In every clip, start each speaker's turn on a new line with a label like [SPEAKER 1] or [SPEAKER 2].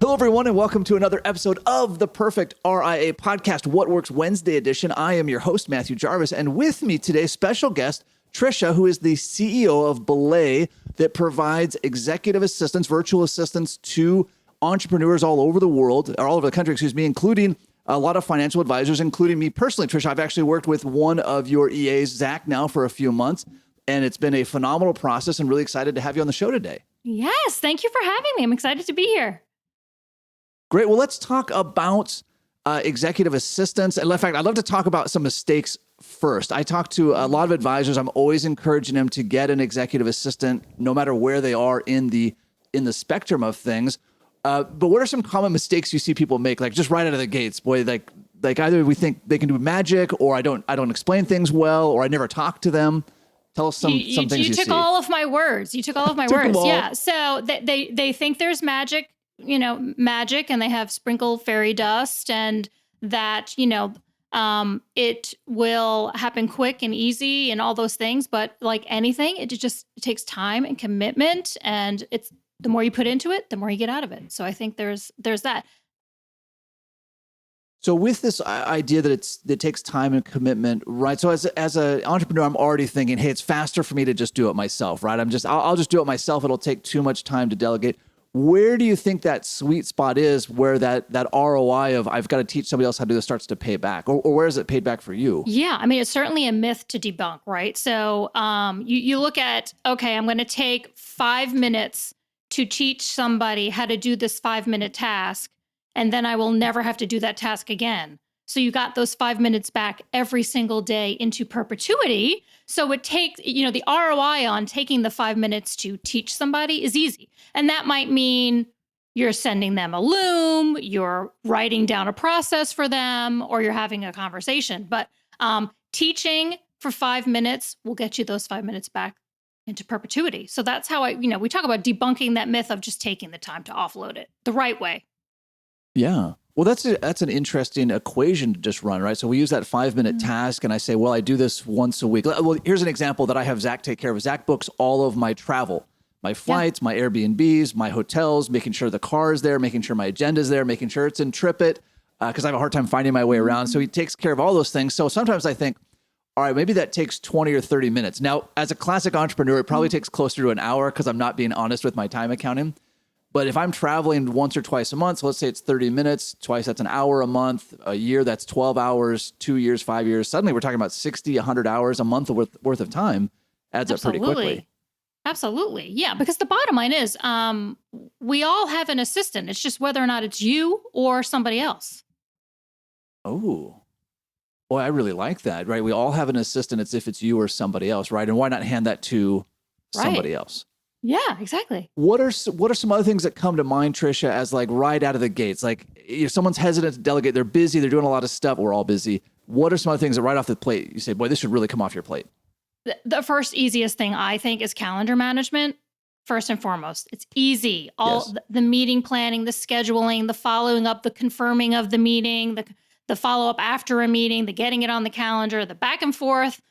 [SPEAKER 1] Hello, everyone, and welcome to another episode of the Perfect RIA podcast, What Works Wednesday edition. I am your host, Matthew Jarvis, and with me today, special guest, Tricia, who is the CEO of BELAY, that provides executive assistants, virtual assistants to entrepreneurs all over the world, or all over the country, including a lot of financial advisors, including me personally. Tricia, I've actually worked with one of your EAs, Zach, now for a few months, and it's been a phenomenal process. I'm really excited to have you on the show today.
[SPEAKER 2] Yes, thank you for having me. I'm excited to be here.
[SPEAKER 1] Great. Well, let's talk about executive assistants. And in fact, I'd love to talk about some mistakes first. I talk to a lot of advisors. I'm always encouraging them to get an executive assistant, no matter where they are in the spectrum of things. But what are some common mistakes you see people make, like just right out of the gates? Boy, like either we think they can do magic, or I don't explain things well, or I never talk to them. Tell us some things you see.
[SPEAKER 2] You took all of my words. You took all of my words. Yeah. So they think there's magic. And they have sprinkled fairy dust, and that, it will happen quick and easy and all those things. But like anything, it takes time and commitment, and it's the more you put into it, the more you get out of it. So I think there's that.
[SPEAKER 1] So with this idea that it takes time and commitment, right? So as an entrepreneur, I'm already thinking, hey, it's faster for me to just do it myself, right? I'll just do it myself. It'll take too much time to delegate. Where do you think that sweet spot is where that ROI of I've got to teach somebody else how to do this starts to pay back? Or where is it paid back for you?
[SPEAKER 2] Yeah, I mean, it's certainly a myth to debunk, right? So you look at, okay, I'm going to take 5 minutes to teach somebody how to do this 5-minute task, and then I will never have to do that task again. So you got those 5 minutes back every single day into perpetuity. So it takes, the ROI on taking the 5 minutes to teach somebody is easy. And that might mean you're sending them a loom, you're writing down a process for them, or you're having a conversation. But teaching for 5 minutes will get you those 5 minutes back into perpetuity. So that's how we talk about debunking that myth of just taking the time to offload it the right way.
[SPEAKER 1] Yeah. Well, that's an interesting equation to just run, right? So we use that 5-minute task, and I say, well, I do this once a week. Well, here's an example that I have Zach take care of. Zach books all of my travel, my flights, my Airbnbs, my hotels, making sure the car is there, making sure my agenda is there, making sure it's in TripIt, because I have a hard time finding my way around. So he takes care of all those things. So sometimes I think, all right, maybe that takes 20 or 30 minutes. Now, as a classic entrepreneur, it probably takes closer to an hour because I'm not being honest with my time accounting. But if I'm traveling once or twice a month, so let's say it's 30 minutes, twice that's an hour a month, a year that's 12 hours, 2 years, 5 years. Suddenly we're talking about 60, 100 hours a month worth of time. Adds up pretty quickly.
[SPEAKER 2] Absolutely. Yeah, because the bottom line is we all have an assistant. It's just whether or not it's you or somebody else.
[SPEAKER 1] Oh, boy, I really like that, right? We all have an assistant. It's if it's you or somebody else, right? And why not hand that to somebody else?
[SPEAKER 2] Yeah, exactly.
[SPEAKER 1] What are some other things that come to mind, Tricia, as like right out of the gates? Like if someone's hesitant to delegate, they're busy, they're doing a lot of stuff. We're all busy. What are some other things that right off the plate you say, boy, this should really come off your plate?
[SPEAKER 2] The first easiest thing I think is calendar management. First and foremost, it's easy. The meeting planning, the scheduling, the following up, the confirming of the meeting, the follow up after a meeting, the getting it on the calendar, the back and forth,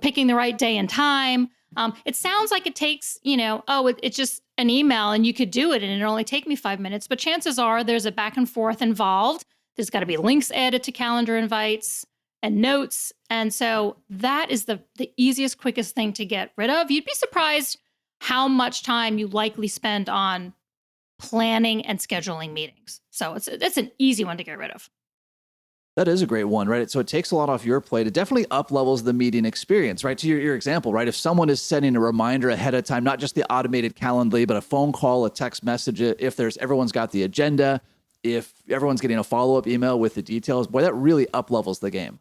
[SPEAKER 2] picking the right day and time. It sounds like it takes, it's just an email and you could do it and it'll only take me 5 minutes. But chances are there's a back and forth involved. There's got to be links added to calendar invites and notes. And so that is the easiest, quickest thing to get rid of. You'd be surprised how much time you likely spend on planning and scheduling meetings. So it's an easy one to get rid of.
[SPEAKER 1] That is a great one, right? So it takes a lot off your plate. It definitely up-levels the meeting experience, right? To your example, right? If someone is sending a reminder ahead of time, not just the automated Calendly, but a phone call, a text message, if everyone's got the agenda, if everyone's getting a follow-up email with the details, boy, that really up-levels the game.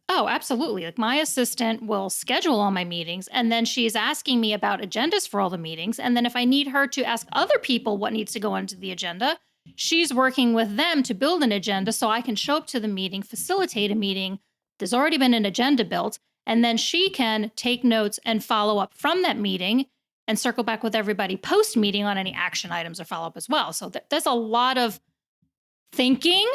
[SPEAKER 2] Oh, absolutely. Like my assistant will schedule all my meetings, and then she's asking me about agendas for all the meetings. And then if I need her to ask other people what needs to go into the agenda, she's working with them to build an agenda so I can show up to the meeting, facilitate a meeting. There's already been an agenda built, and then she can take notes and follow up from that meeting and circle back with everybody post-meeting on any action items or follow-up as well. So there's a lot of thinking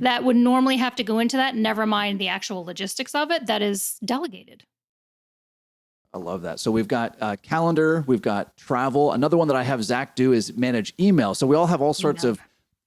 [SPEAKER 2] that would normally have to go into that, never mind the actual logistics of it, that is delegated.
[SPEAKER 1] I love that. So we've got calendar, we've got travel. Another one that I have Zach do is manage email. So we all have all sorts of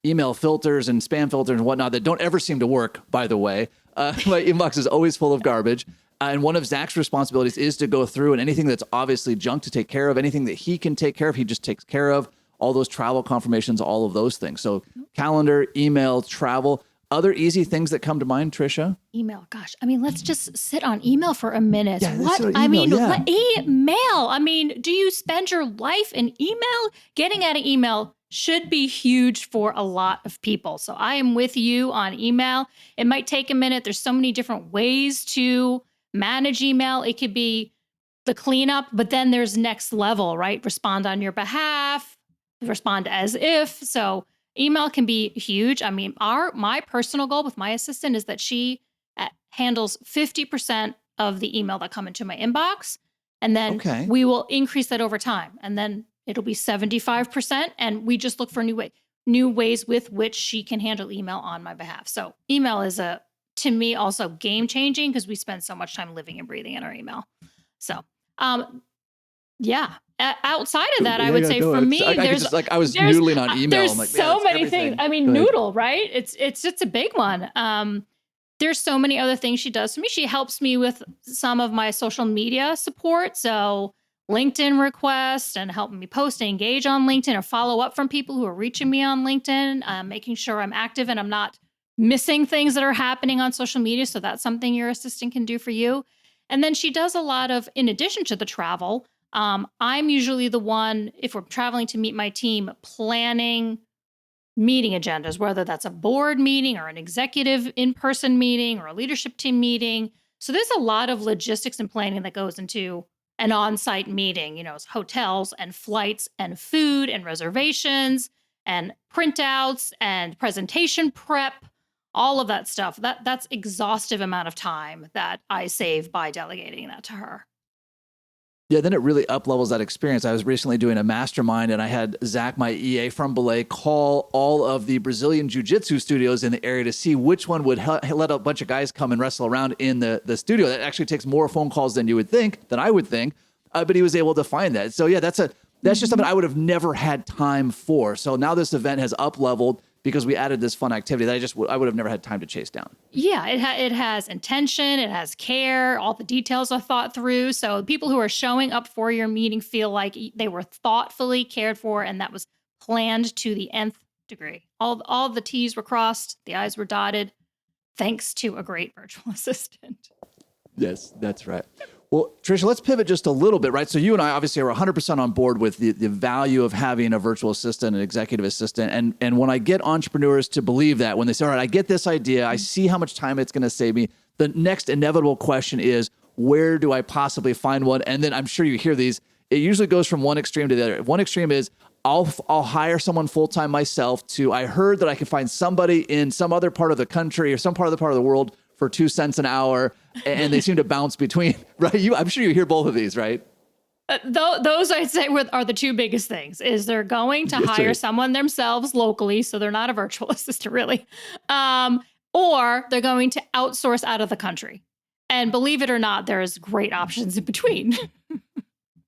[SPEAKER 1] email filters and spam filters and whatnot that don't ever seem to work, by the way. My inbox is always full of garbage. And one of Zach's responsibilities is to go through and anything that's obviously junk to take care of, anything that he can take care of, he just takes care of, all those travel confirmations, all of those things. So calendar, email, travel. Other easy things that come to mind, Tricia?
[SPEAKER 2] Email. Gosh, I mean, let's just sit on email for a minute.
[SPEAKER 1] Yeah,
[SPEAKER 2] what?
[SPEAKER 1] email,
[SPEAKER 2] I mean,
[SPEAKER 1] yeah.
[SPEAKER 2] Email. I mean, do you spend your life in email? Getting out of email should be huge for a lot of people. So I am with you on email. It might take a minute. There's so many different ways to manage email. It could be the cleanup, but then there's next level, right? Respond on your behalf, respond as if. So email can be huge. I mean, my personal goal with my assistant is that she handles 50% of the email that come into my inbox. And then we will increase that over time. And then it'll be 75%. And we just look for new ways with which she can handle email on my behalf. So email is to me, also game changing because we spend so much time living and breathing in our email. So, yeah. Outside of that, I would say for me,
[SPEAKER 1] I was noodling on email.
[SPEAKER 2] There's
[SPEAKER 1] I'm like,
[SPEAKER 2] so many things. I mean, noodle, right? It's just a big one. There's so many other things she does for me. She helps me with some of my social media support. So LinkedIn requests and helping me post and engage on LinkedIn or follow up from people who are reaching me on LinkedIn, making sure I'm active and I'm not missing things that are happening on social media. So that's something your assistant can do for you. And then she does a lot of, in addition to the travel, I'm usually the one, if we're traveling to meet my team, planning meeting agendas, whether that's a board meeting or an executive in-person meeting or a leadership team meeting. So there's a lot of logistics and planning that goes into an on-site meeting, it's hotels and flights and food and reservations and printouts and presentation prep, all of that stuff. That's exhaustive amount of time that I save by delegating that to her.
[SPEAKER 1] Yeah, then it really up-levels that experience. I was recently doing a mastermind and I had Zach, my EA from BELAY, call all of the Brazilian jiu-jitsu studios in the area to see which one would let a bunch of guys come and wrestle around in the studio. That actually takes more phone calls than I would think, but he was able to find that. So yeah, that's just something I would have never had time for. So now this event has up-leveled because we added this fun activity that I would have never had time to chase down.
[SPEAKER 2] Yeah, it has intention, it has care, all the details are thought through. So people who are showing up for your meeting feel like they were thoughtfully cared for and that was planned to the nth degree. All the T's were crossed, the I's were dotted, thanks to a great virtual assistant.
[SPEAKER 1] Yes, that's right. Well, Tricia, let's pivot just a little bit, right? So you and I obviously are 100% on board with the value of having a virtual assistant, an executive assistant. And when I get entrepreneurs to believe that, when they say, all right, I get this idea, I see how much time it's going to save me, the next inevitable question is, where do I possibly find one? And then I'm sure you hear these. It usually goes from one extreme to the other. One extreme is, I'll hire someone full-time myself I heard that I can find somebody in some other part of the country or some part of the world for 2 cents an hour, and they seem to bounce between, right? I'm sure you hear both of these, right?
[SPEAKER 2] Those I'd say are the two biggest things, is they're going to hire someone themselves locally, so they're not a virtual assistant really, or they're going to outsource out of the country. And believe it or not, there's great options in between.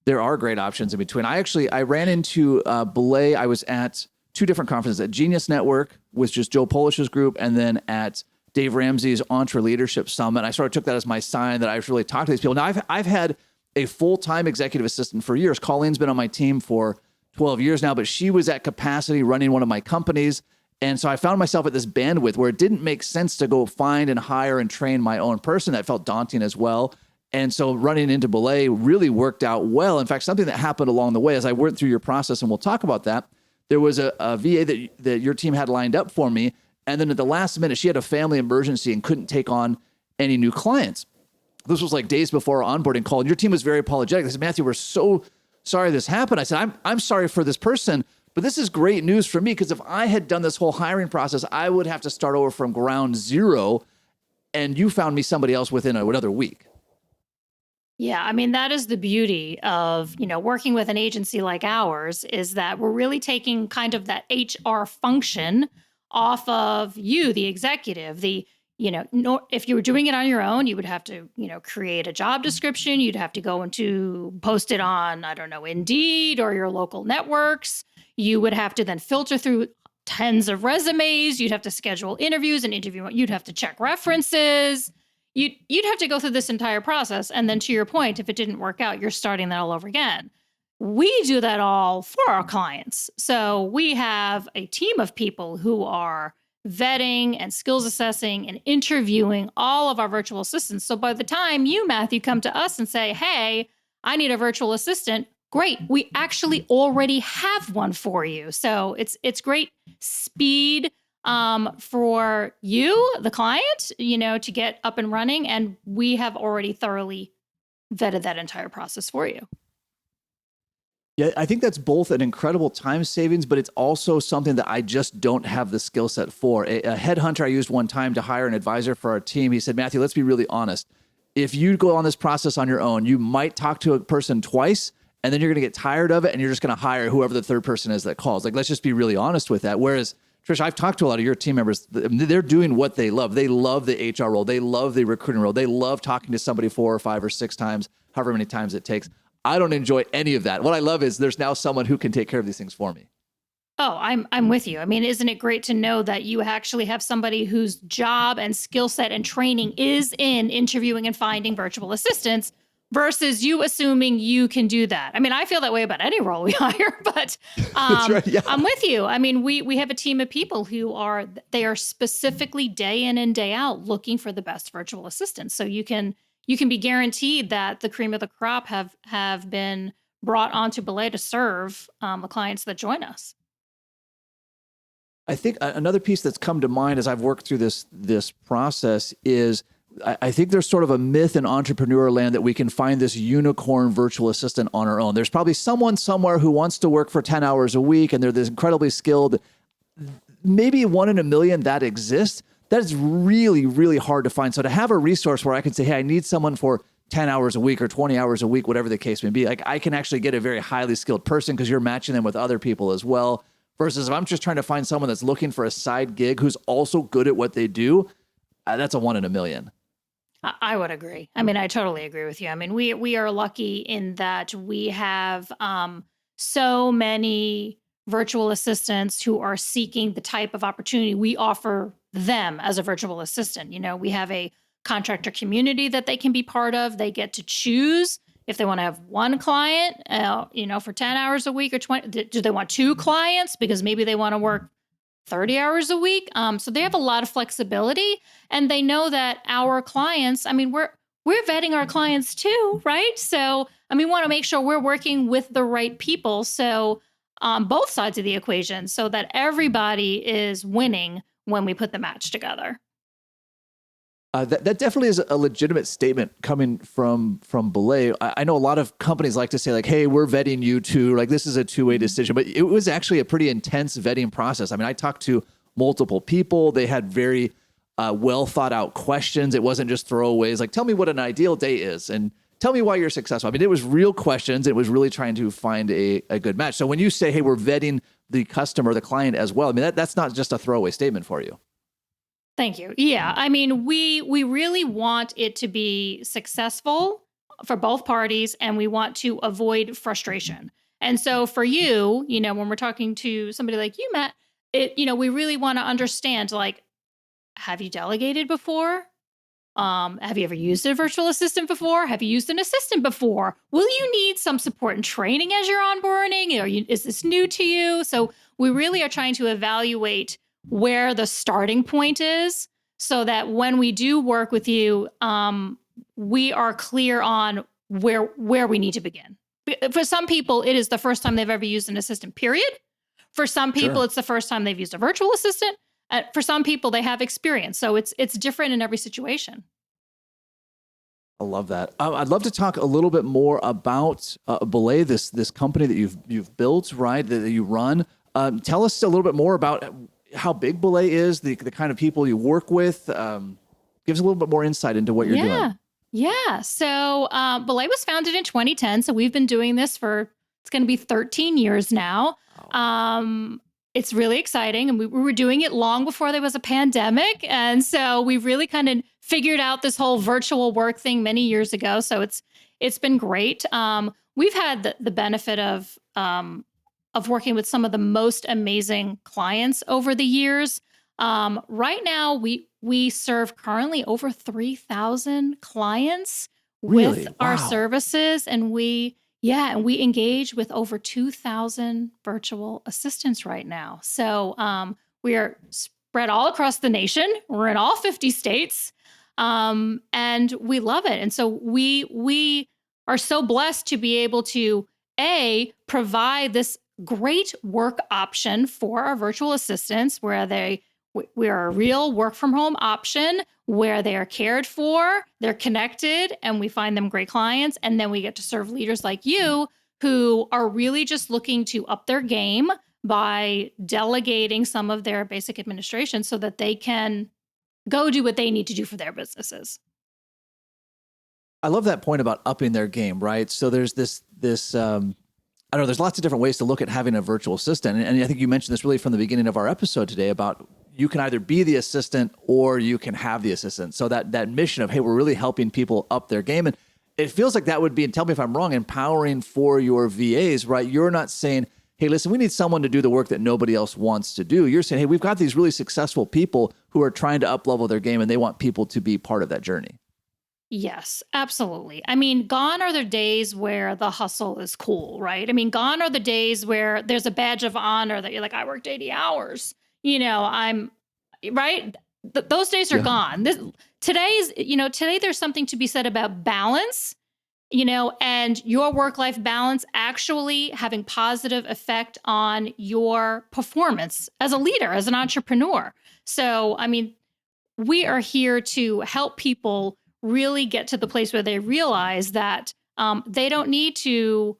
[SPEAKER 1] There are great options in between. I ran into BELAY. I was at 2 different conferences, at Genius Network, which is Joe Polish's group, and then at Dave Ramsey's Entre Leadership Summit. I sort of took that as my sign that I should really talk to these people. Now, I've had a full-time executive assistant for years. Colleen's been on my team for 12 years now, but she was at capacity running one of my companies. And so I found myself at this bandwidth where it didn't make sense to go find and hire and train my own person. That felt daunting as well. And so running into BELAY really worked out well. In fact, something that happened along the way as I went through your process, and we'll talk about that, there was a VA that your team had lined up for me. And then at the last minute, she had a family emergency and couldn't take on any new clients. This was like days before our onboarding call. And your team was very apologetic. They said, Matthew, we're so sorry this happened. I said, I'm sorry for this person, but this is great news for me because if I had done this whole hiring process, I would have to start over from ground zero. And you found me somebody else within another week.
[SPEAKER 2] Yeah, I mean, that is the beauty of, working with an agency like ours, is that we're really taking kind of that HR function off of you, the executive. If you were doing it on your own, you would have to, create a job description. You'd have to go into post it on, Indeed or your local networks. You would have to then filter through tens of resumes. You'd have to schedule interviews and interview. You'd have to check references. You'd have to go through this entire process. And then to your point, if it didn't work out, you're starting that all over again. We do that all for our clients. So we have a team of people who are vetting and skills assessing and interviewing all of our virtual assistants. So by the time you, Matthew, come to us and say, hey, I need a virtual assistant, great. We actually already have one for you. So it's great speed for you, the client, to get up and running. And we have already thoroughly vetted that entire process for you.
[SPEAKER 1] Yeah, I think that's both an incredible time savings, but it's also something that I just don't have the skill set for. A headhunter I used one time to hire an advisor for our team, he said, Matthew, let's be really honest. If you go on this process on your own, you might talk to a person twice, and then you're going to get tired of it, and you're just going to hire whoever the third person is that calls. Like, let's just be really honest with that. Whereas, Tricia, I've talked to a lot of your team members. They're doing what they love. They love the HR role. They love the recruiting role. They love talking to somebody 4 or 5 or 6 times, however many times it takes. I don't enjoy any of that. What I love is there's now someone who can take care of these things for me.
[SPEAKER 2] Oh, I'm with you. I mean, isn't it great to know that you actually have somebody whose job and skill set and training is in interviewing and finding virtual assistants versus you assuming you can do that? I mean, I feel that way about any role we hire, but
[SPEAKER 1] That's right, yeah.
[SPEAKER 2] I'm with you. I mean, we have a team of people who they are specifically day in and day out looking for the best virtual assistants. So you can be guaranteed that the cream of the crop have been brought onto Belay to serve the clients that join us.
[SPEAKER 1] I think another piece that's come to mind as I've worked through this process is I think there's sort of a myth in entrepreneur land that we can find this unicorn virtual assistant on our own. There's probably someone somewhere who wants to work for 10 hours a week and they're this incredibly skilled. Maybe 1 in a million that exists. That is really, really hard to find. So to have a resource where I can say, hey, I need someone for 10 hours a week or 20 hours a week, whatever the case may be, like I can actually get a very highly skilled person because you're matching them with other people as well. Versus if I'm just trying to find someone that's looking for a side gig who's also good at what they do, that's a 1 in a million.
[SPEAKER 2] I would agree. I mean, I totally agree with you. I mean, we are lucky in that we have so many virtual assistants who are seeking the type of opportunity we offer them as a virtual assistant. We have a contractor community that they can be part of. They get to choose if they want to have one client, for 10 hours a week or 20. Do they want 2 clients because maybe they want to work 30 hours a week? So they have a lot of flexibility, and they know that our clients, I mean, we're vetting our clients too, right? So, I mean, we want to make sure we're working with the right people. So on both sides of the equation, so that everybody is winning when we put the match together.
[SPEAKER 1] That definitely is a legitimate statement coming from Belay. I know a lot of companies like to say like, hey, we're vetting you too. Like this is a two-way decision, but it was actually a pretty intense vetting process. I mean, I talked to multiple people. They had very well thought out questions. It wasn't just throwaways. Like, tell me what an ideal day is and tell me why you're successful. I mean, it was real questions. It was really trying to find a good match. So when you say, hey, we're vetting the customer, the client as well, I mean, that's not just a throwaway statement for you.
[SPEAKER 2] Thank you. Yeah. I mean, we really want it to be successful for both parties, and we want to avoid frustration. And so for you, when we're talking to somebody like you, Matt, we really want to understand, like, have you delegated before? Have you ever used a virtual assistant before? Have you used an assistant before? Will you need some support and training as you're onboarding? Is this new to you? So we really are trying to evaluate where the starting point is so that when we do work with you, we are clear on where we need to begin. For some people, it is the first time they've ever used an assistant, period. For some people, It's the first time they've used a virtual assistant. For some people, they have experience. So it's different in every situation.
[SPEAKER 1] I love that. I'd love to talk a little bit more about Belay, this company that you've built, right, that you run. Tell us a little bit more about how big Belay is, the kind of people you work with. Give us a little bit more insight into what you're doing.
[SPEAKER 2] Yeah. So Belay was founded in 2010. So we've been doing this it's going to be 13 years now. Wow. It's really exciting. And we were doing it long before there was a pandemic. And so we've really kind of figured out this whole virtual work thing many years ago. So it's been great. We've had the benefit of of working with some of the most amazing clients over the years. Right now, we serve currently over 3,000 clients with
[SPEAKER 1] Really?
[SPEAKER 2] our
[SPEAKER 1] Wow.
[SPEAKER 2] services, and we engage with over 2,000 virtual assistants right now. So we are spread all across the nation. We're in all 50 states, and we love it. And so we are so blessed to be able to provide this great work option for our virtual assistants, where we are a real work from home option where they are cared for, they're connected, and we find them great clients. And then we get to serve leaders like you who are really just looking to up their game by delegating some of their basic administration so that they can go do what they need to do for their businesses.
[SPEAKER 1] I love that point about upping their game, right? So there's this I don't know, there's lots of different ways to look at having a virtual assistant. And I think you mentioned this really from the beginning of our episode today about you can either be the assistant or you can have the assistant. So that mission of, hey, we're really helping people up their game. And it feels like that would be, and tell me if I'm wrong, empowering for your VAs, right? You're not saying, hey, listen, we need someone to do the work that nobody else wants to do. You're saying, hey, we've got these really successful people who are trying to up level their game and they want people to be part of that journey.
[SPEAKER 2] Yes, absolutely. I mean, gone are the days where the hustle is cool, right? I mean, gone are the days where there's a badge of honor that you're like, I worked 80 hours. I'm right. Those days are
[SPEAKER 1] Yeah.
[SPEAKER 2] gone. Today there's something to be said about balance, and your work-life balance actually having positive effect on your performance as a leader, as an entrepreneur. So, I mean, we are here to help people really get to the place where they realize that they don't need to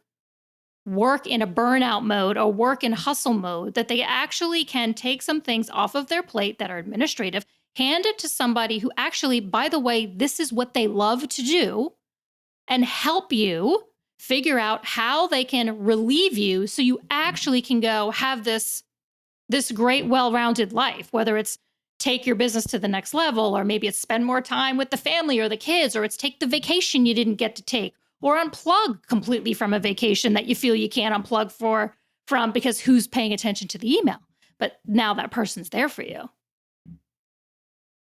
[SPEAKER 2] work in a burnout mode or work in hustle mode, that they actually can take some things off of their plate that are administrative, hand it to somebody who actually, by the way, this is what they love to do, and help you figure out how they can relieve you so you actually can go have this great, well-rounded life, whether it's take your business to the next level, or maybe it's spend more time with the family or the kids, or it's take the vacation you didn't get to take, or unplug completely from a vacation that you feel you can't unplug from because who's paying attention to the email? But now that person's there for you.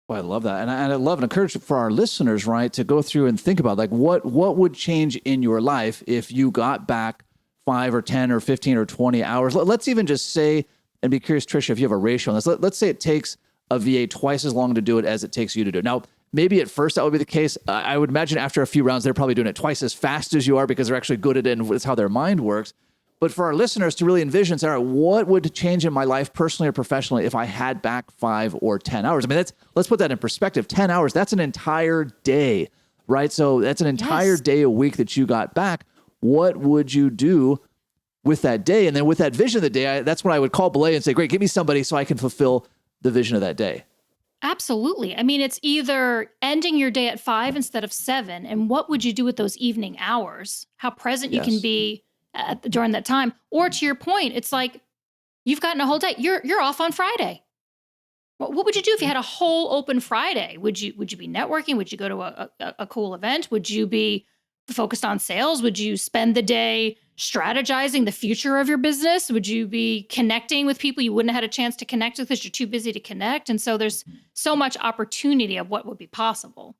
[SPEAKER 1] Well, I love that. And I love and encourage for our listeners, right, to go through and think about like what would change in your life if you got back 5 or 10 or 15 or 20 hours. Let's even just say, and be curious, Tricia, if you have a ratio on this, let's say it takes a VA twice as long to do it as it takes you to do it. Now, maybe at first that would be the case. I would imagine after a few rounds, they're probably doing it twice as fast as you are because they're actually good at it and it's how their mind works. But for our listeners to really envision, say, all right, what would change in my life personally or professionally if I had back 5 or 10 hours? I mean, let's put that in perspective. 10 hours, that's an entire day, right? So that's an entire day a week that you got back. What would you do with that day? And then with that vision of the day, that's when I would call Belay and say, great, give me somebody so I can fulfill the vision of that day.
[SPEAKER 2] Absolutely. I mean, it's either ending your day at 5 instead of 7. And what would you do with those evening hours? How present you can be during that time. Or to your point, it's like you've gotten a whole day. You're off on Friday. What would you do if you had a whole open Friday? Would you be networking? Would you go to a cool event? Would you be focused on sales? Would you spend the day strategizing the future of your business? Would you be connecting with people you wouldn't have had a chance to connect with because you're too busy to connect? And so there's so much opportunity of what would be possible.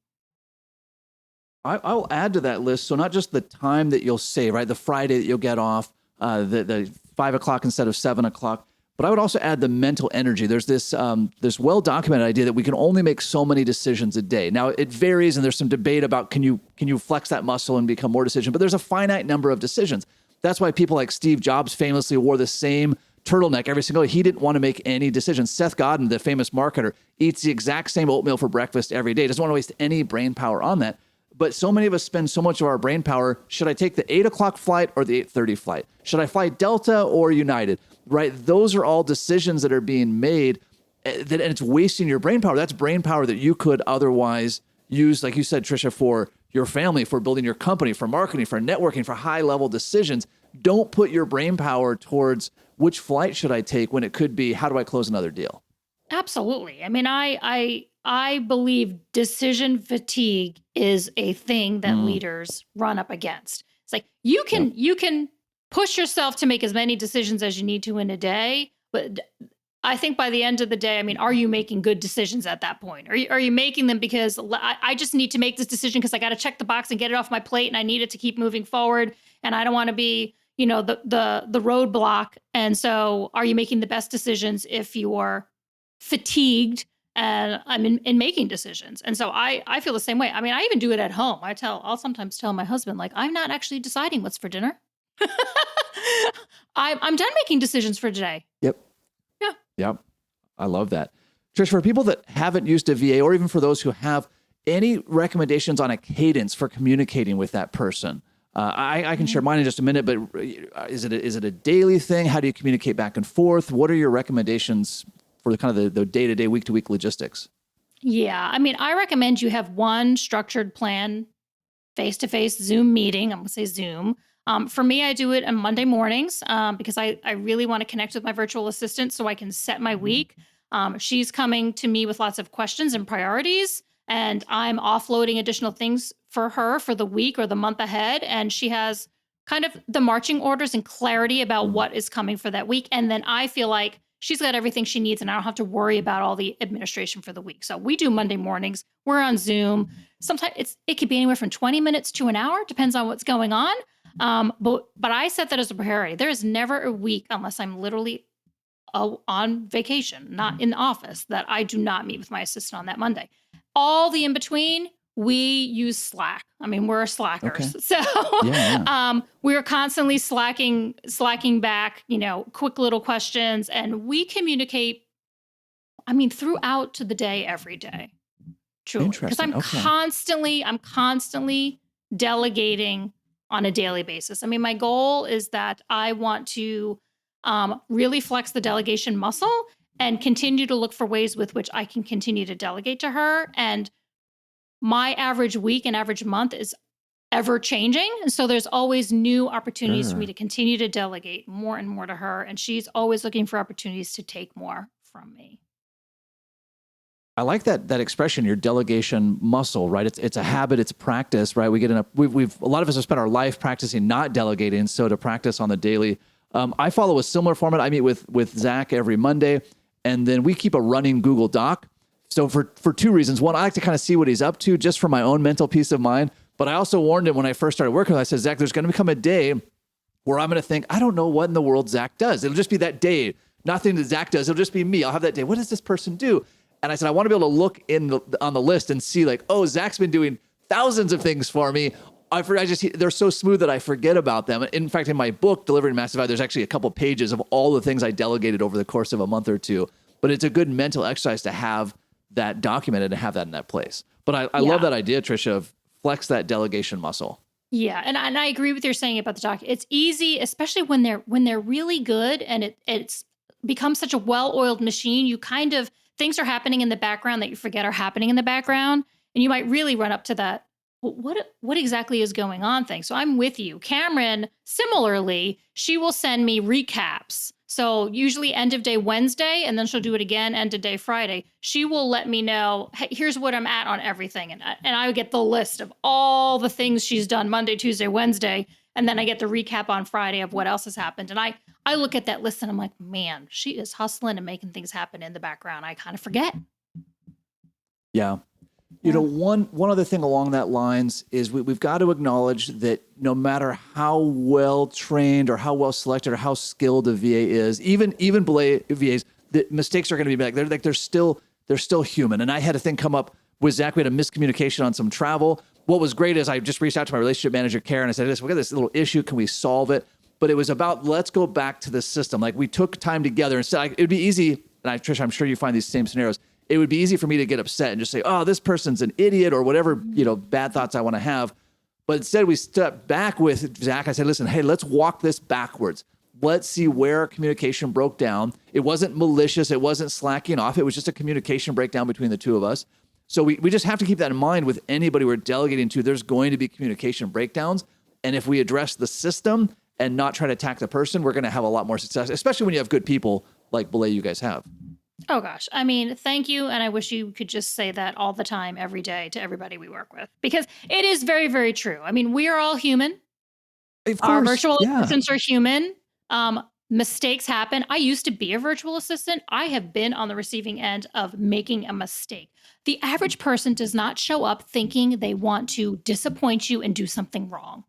[SPEAKER 1] I'll add to that list. So not just the time that you'll save, right? The Friday that you'll get off, the 5 o'clock instead of 7 o'clock. But I would also add the mental energy. There's this well-documented idea that we can only make so many decisions a day. Now it varies, and there's some debate about can you flex that muscle and become more decision. But there's a finite number of decisions. That's why people like Steve Jobs famously wore the same turtleneck every single day. He didn't want to make any decisions. Seth Godin, the famous marketer, eats the exact same oatmeal for breakfast every day. Doesn't want to waste any brain power on that. But so many of us spend so much of our brain power. Should I take the 8 o'clock flight or the 8:30 flight? Should I fly Delta or United? Right? Those are all decisions that are being made, and it's wasting your brain power. That's brain power that you could otherwise use, like you said, Tricia, for your family, for building your company, for marketing, for networking, for high-level decisions. Don't put your brain power towards which flight should I take when it could be, how do I close another deal?
[SPEAKER 2] Absolutely. I mean, I believe decision fatigue is a thing that leaders run up against. It's like you can push yourself to make as many decisions as you need to in a day. But I think by the end of the day, I mean, are you making good decisions at that point? Are you making them because I just need to make this decision because I got to check the box and get it off my plate and I need it to keep moving forward and I don't want to be, the roadblock. And so are you making the best decisions if you're fatigued and I'm in making decisions? And so I feel the same way. I mean, I even do it at home. I'll sometimes tell my husband, like, I'm not actually deciding what's for dinner. I'm done making decisions for today.
[SPEAKER 1] Yep.
[SPEAKER 2] Yeah.
[SPEAKER 1] Yep. I love that. Trish, for people that haven't used a VA, or even for those who have, any recommendations on a cadence for communicating with that person? I can share mine in just a minute, but is it a daily thing? How do you communicate back and forth? What are your recommendations for the kind of the day-to-day, week-to-week logistics?
[SPEAKER 2] Yeah. I mean, I recommend you have one structured plan, face-to-face Zoom meeting. I'm going to say Zoom. For me, I do it on Monday mornings because I really want to connect with my virtual assistant so I can set my week. She's coming to me with lots of questions and priorities, and I'm offloading additional things for her for the week or the month ahead. And she has kind of the marching orders and clarity about what is coming for that week. And then I feel like she's got everything she needs and I don't have to worry about all the administration for the week. So we do Monday mornings. We're on Zoom. Sometimes it could be anywhere from 20 minutes to an hour, depends on what's going on. But I set that as a priority. There is never a week, unless I'm literally on vacation, not in the office, that I do not meet with my assistant on that Monday. All the in between, we use Slack. I mean, we're slackers.
[SPEAKER 1] Okay.
[SPEAKER 2] So we're constantly slacking back, quick little questions, and we communicate, I mean, throughout to the day, every day. Truly. Because I'm constantly delegating on a daily basis. I mean, my goal is that I want to really flex the delegation muscle and continue to look for ways with which I can continue to delegate to her. And my average week and average month is ever changing. And so there's always new opportunities for me to continue to delegate more and more to her. And she's always looking for opportunities to take more from me.
[SPEAKER 1] I like that expression, your delegation muscle, right? It's a habit, it's practice, right? We've a lot of us have spent our life practicing not delegating, so to practice on the daily. I follow a similar format. I meet with Zach every Monday, and then we keep a running Google Doc. So for two reasons. One, I like to kind of see what he's up to just for my own mental peace of mind. But I also warned him when I first started working with him, I said, Zach, there's going to become a day where I'm going to think, I don't know what in the world Zach does. It'll just be that day. Nothing that Zach does. It'll just be me. I'll have that day. What does this person do? And I said, I want to be able to look on the list and see like, oh, Zach's been doing thousands of things for me. They're so smooth that I forget about them. In fact, in my book, Delivering Massive Value, there's actually a couple pages of all the things I delegated over the course of a month or two. But it's a good mental exercise to have that documented and have that in that place. But I love that idea, Tricia, of flex that delegation muscle.
[SPEAKER 2] Yeah, and I agree with your saying about the doc. It's easy, especially when they're really good and it's become such a well-oiled machine. You kind of, things are happening in the background that you forget are happening in the background, and you might really run up to that, what exactly is going on thing. So I'm with you. Cameron, similarly, she will send me recaps. So usually end of day Wednesday, and then she'll do it again end of day Friday. She will let me know, hey, here's what I'm at on everything. And I would get the list of all the things she's done Monday, Tuesday, Wednesday. And then I get the recap on Friday of what else has happened. And I look at that list and I'm like, man, she is hustling and making things happen in the background. I kind of forget.
[SPEAKER 1] Yeah. You know, one other thing along that lines is we've got to acknowledge that no matter how well trained or how well selected or how skilled a VA is, even Belay VAs, the mistakes are going to be like they're still human. And I had a thing come up with Zach. We had a miscommunication on some travel. What was great is I just reached out to my relationship manager, Karen, and I said, we got this little issue. Can we solve it? But it was about, let's go back to the system. Like we took time together and said, it'd be easy. And Tricia, I'm sure you find these same scenarios. It would be easy for me to get upset and just say, oh, this person's an idiot or whatever, bad thoughts I want to have. But instead we stepped back with Zach. I said, listen, hey, let's walk this backwards. Let's see where communication broke down. It wasn't malicious. It wasn't slacking off. It was just a communication breakdown between the two of us. So we just have to keep that in mind with anybody we're delegating to. There's going to be communication breakdowns. And if we address the system and not try to attack the person, we're going to have a lot more success, especially when you have good people like Belay you guys have.
[SPEAKER 2] Oh gosh. I mean, thank you. And I wish you could just say that all the time, every day to everybody we work with, because it is very, very true. I mean, we are all human.
[SPEAKER 1] Of
[SPEAKER 2] Our
[SPEAKER 1] course.
[SPEAKER 2] virtual
[SPEAKER 1] Yeah.
[SPEAKER 2] assistants are human. Mistakes happen. I used to be a virtual assistant. I have been on the receiving end of making a mistake. The average person does not show up thinking they want to disappoint you and do something wrong.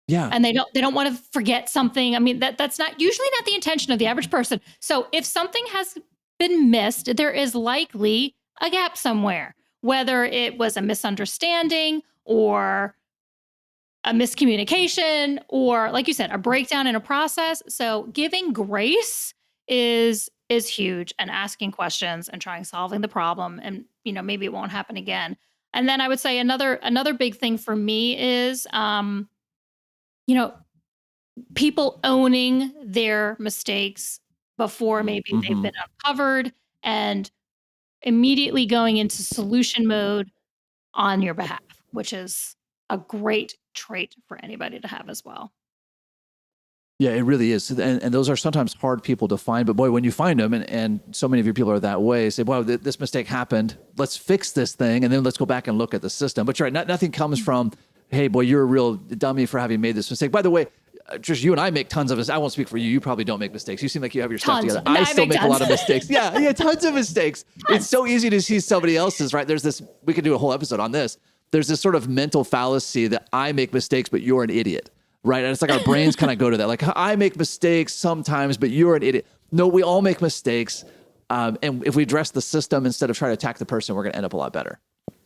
[SPEAKER 1] Yeah.
[SPEAKER 2] And they don't want to forget something. I mean, that's not usually not the intention of the average person. So if something has been missed, there is likely a gap somewhere, whether it was a misunderstanding or a miscommunication or, like you said, a breakdown in a process. So giving grace is huge, and asking questions and trying solving the problem, and maybe it won't happen again. And then I would say another big thing for me is you know people owning their mistakes before maybe they've
[SPEAKER 1] Mm-hmm.
[SPEAKER 2] been uncovered, and immediately going into solution mode on your behalf, which is a great trait for anybody to have as well.
[SPEAKER 1] Yeah, it really is. And those are sometimes hard people to find. But boy, when you find them, and so many of your people are that way, say, wow, this mistake happened. Let's fix this thing. And then let's go back and look at the system. But you're right, nothing comes from, hey, boy, you're a real dummy for having made this mistake. By the way, Trish, you and I make tons of mistakes. I won't speak for you. You probably don't make mistakes. You seem like you have your stuff
[SPEAKER 2] Tons.
[SPEAKER 1] together.
[SPEAKER 2] No,
[SPEAKER 1] I
[SPEAKER 2] I
[SPEAKER 1] still
[SPEAKER 2] make
[SPEAKER 1] make a lot
[SPEAKER 2] tons.
[SPEAKER 1] of mistakes. Yeah, tons of mistakes. It's so easy to see somebody else's, right? There's this, we could do a whole episode on this. There's this sort of mental fallacy that I make mistakes, but you're an idiot. Right. And it's like our brains kind of go to that. Like, I make mistakes sometimes, but you're an idiot. No, we all make mistakes. And if we address the system instead of trying to attack the person, we're going to end up a lot better.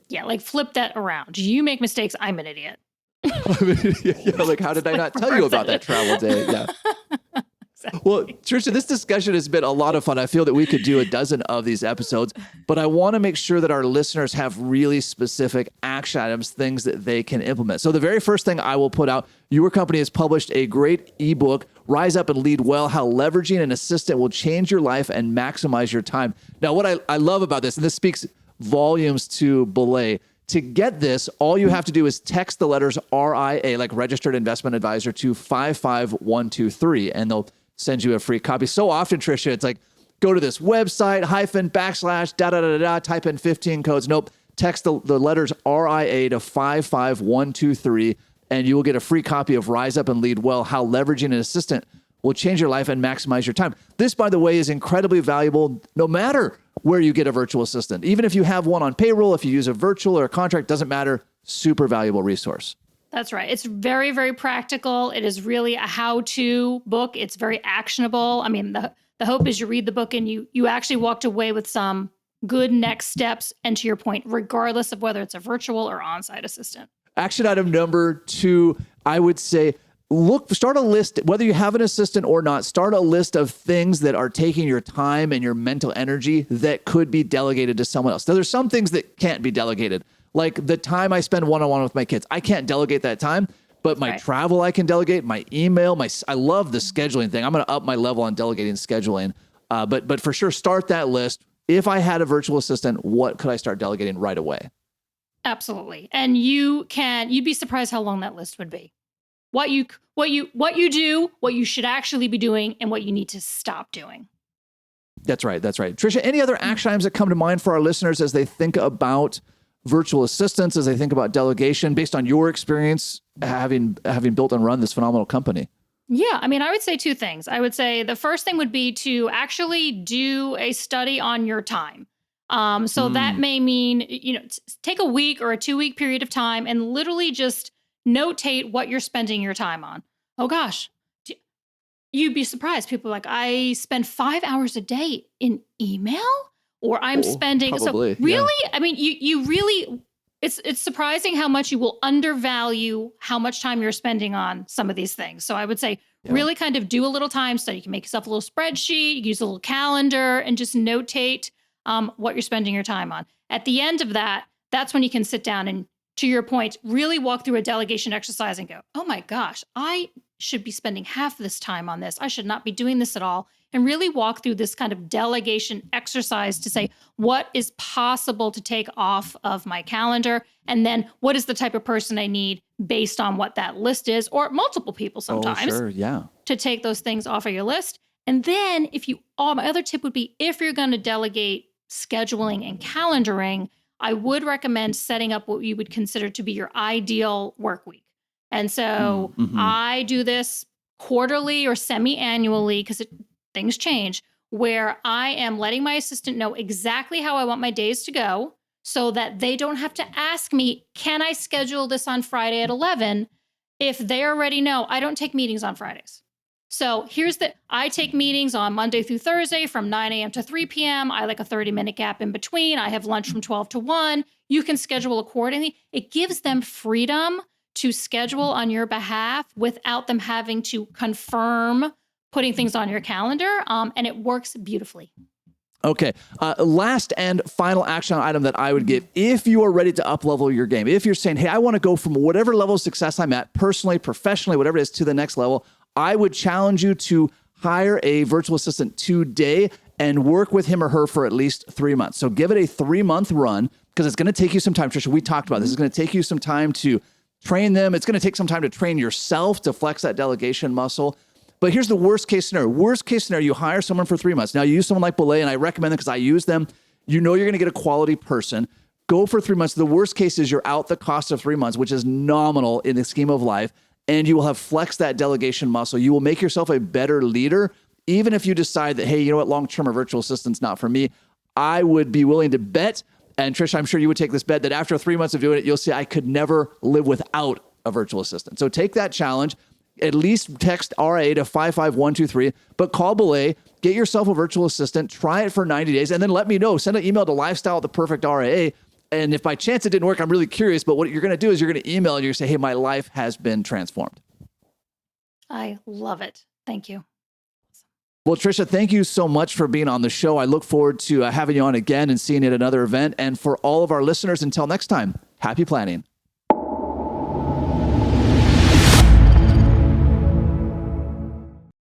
[SPEAKER 2] Yeah, like flip that around. You make mistakes, I'm an idiot.
[SPEAKER 1] Yeah, like, how did I not tell you about that travel day? Yeah.
[SPEAKER 2] Exactly.
[SPEAKER 1] Well, Tricia, this discussion has been a lot of fun. I feel that we could do a dozen of these episodes, but I want to make sure that our listeners have really specific action items, things that they can implement. So the very first thing I will put out, your company has published a great ebook, Rise Up and Lead Well, How Leveraging an Assistant Will Change Your Life and Maximize Your Time. Now, what I love about this, and this speaks volumes to Belay, to get this, all you have to do is text the letters RIA, like Registered Investment Advisor, to 55123, and they'll send you a free copy. So often, Tricia, it's like, go to this website, -- type in 15 codes. Nope. Text the letters RIA to 55123, and you will get a free copy of Rise Up and Lead Well, How Leveraging an Assistant Will Change Your Life and Maximize Your Time. This, by the way, is incredibly valuable no matter where you get a virtual assistant. Even if you have one on payroll, if you use a virtual or a contract, doesn't matter. Super valuable resource.
[SPEAKER 2] That's right. It's very, very practical. It is really a how-to book. It's very actionable. I mean, the hope is you read the book and you actually walked away with some good next steps. And to your point, regardless of whether it's a virtual or on-site assistant.
[SPEAKER 1] Action item number 2, I would say, start a list, whether you have an assistant or not, start a list of things that are taking your time and your mental energy that could be delegated to someone else. Now, there's some things that can't be delegated. Like the time I spend one-on-one with my kids, I can't delegate that time, but my travel I can delegate, my email, I love the scheduling thing. I'm going to up my level on delegating scheduling. But for sure, start that list. If I had a virtual assistant, what could I start delegating right away?
[SPEAKER 2] Absolutely. And you'd be surprised how long that list would be. What you do, what you should actually be doing, and what you need to stop doing.
[SPEAKER 1] That's right. Tricia, any other action items that come to mind for our listeners as they think about virtual assistants, as they think about delegation, based on your experience having built and run this phenomenal company?
[SPEAKER 2] Yeah, I mean, I would say 2 things. I would say the first thing would be to actually do a study on your time. So that may mean, take a week or a 2-week period of time and literally just notate what you're spending your time on. Oh gosh, you'd be surprised. People are like, I spend 5 hours a day in email, or I'm spending.
[SPEAKER 1] Probably,
[SPEAKER 2] so really, yeah. I mean, you really, it's surprising how much you will undervalue how much time you're spending on some of these things. So I would say really kind of do a little time study. You can make yourself a little spreadsheet, you can use a little calendar, and just notate what you're spending your time on. At the end of that, that's when you can sit down and, to your point, really walk through a delegation exercise and go, oh my gosh, I should be spending half this time on this. I should not be doing this at all. And really walk through this kind of delegation exercise to say, what is possible to take off of my calendar? And then what is the type of person I need based on what that list is, or multiple people sometimes, to take those things off of your list. And then my other tip would be, if you're going to delegate scheduling and calendaring, I would recommend setting up what you would consider to be your ideal work week. And so I do this quarterly or semi-annually because things change, where I am letting my assistant know exactly how I want my days to go so that they don't have to ask me, can I schedule this on Friday at 11? If they already know, I don't take meetings on Fridays. So I take meetings on Monday through Thursday from 9 a.m. to 3 p.m. I like a 30-minute gap in between. I have lunch from 12 to 1. You can schedule accordingly. It gives them freedom to schedule on your behalf without them having to confirm putting things on your calendar. And it works beautifully.
[SPEAKER 1] Okay. Last and final action item that I would give, if you are ready to up-level your game, if you're saying, hey, I want to go from whatever level of success I'm at, personally, professionally, whatever it is, to the next level, I would challenge you to hire a virtual assistant today and work with him or her for at least 3 months. So give it a 3-month run, because it's going to take you some time. Tricia, we talked about this. It's going to take you some time to train them. It's going to take some time to train yourself to flex that delegation muscle. But here's the worst case scenario. Worst case scenario, you hire someone for 3 months. Now, you use someone like Belay, and I recommend them because I use them. You know you're going to get a quality person. Go for 3 months. The worst case is you're out the cost of 3 months, which is nominal in the scheme of life, and you will have flexed that delegation muscle. You will make yourself a better leader, even if you decide that, hey, you know what, long-term or virtual assistant's not for me. I would be willing to bet, and Tricia, I'm sure you would take this bet, that after 3 months of doing it, you'll see I could never live without a virtual assistant. So take that challenge. At least text RIA to 55123, but call Belay, get yourself a virtual assistant, try it for 90 days, and then let me know. Send an email to lifestyle@theperfectria. And if by chance it didn't work, I'm really curious, but what you're going to do is you're going to email and you're going to say, hey, my life has been transformed.
[SPEAKER 2] I love it. Thank you.
[SPEAKER 1] Well, Tricia, thank you so much for being on the show. I look forward to having you on again and seeing you at another event. And for all of our listeners, until next time, happy planning.